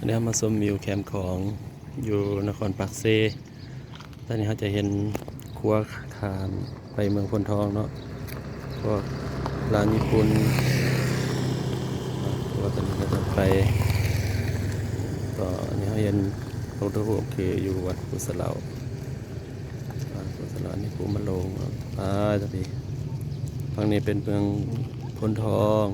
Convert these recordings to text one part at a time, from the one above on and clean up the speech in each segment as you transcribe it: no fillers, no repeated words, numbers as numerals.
เดี๋ยวมาชมวิวแคมป์ของอยู่นครปักเซตอนนี้เขาจะเห็นครัวคามไปเมืองพนทองเนาะพวกร้านญี่ปุ่นว่าตอนนี้ก็จะไปต่ออันนี้เขาเห็นพระพุทธรูปคืออยู่วัดกุศลากุศลานี่ภูมิโลงตะพี่ฝั่งนี้เป็นเมืองพนทอง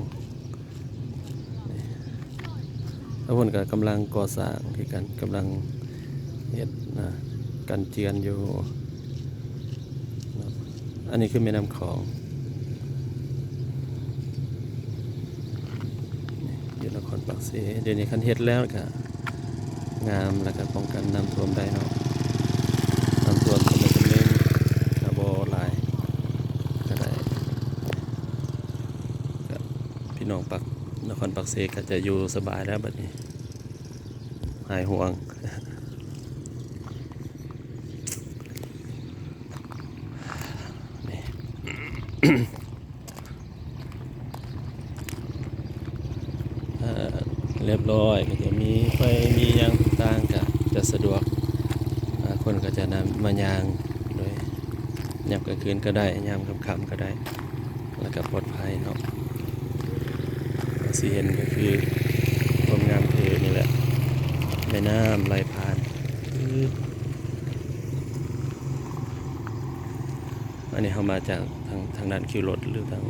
แล้วคนก็กำลังก่อสร้างที่กันกำลังเฮ็ดกันเจือนอยู่อันนี้คือแม่น้ำของอยู่นครปักเสเดี๋ยวนี้คันเฮ็ดแล้วก็งามแล้วก็ป้องกันน้ำท่วมได้เนาะน้ำท่วมก็ไม่จำเป็นถ้าบ่หลายก็ได้ก็พี่น้องนครปักเสก็จะอยู่สบายแล้วบัดนี้หายห่วงเรียบร้อยก็จะมีไฟมียางต่างก็จะสะดวกคนก็จะนำมายางโดยยามกลางคืนก็ได้ยามค่ำๆก็ได้แล้วก็ปลอดภัยเนาะสีเห็นก็คือความงามเทนี่แหละแม่น้ำไหลผ่านอันนี้เข้ามาจากทางด้านคิวรถหรือทาง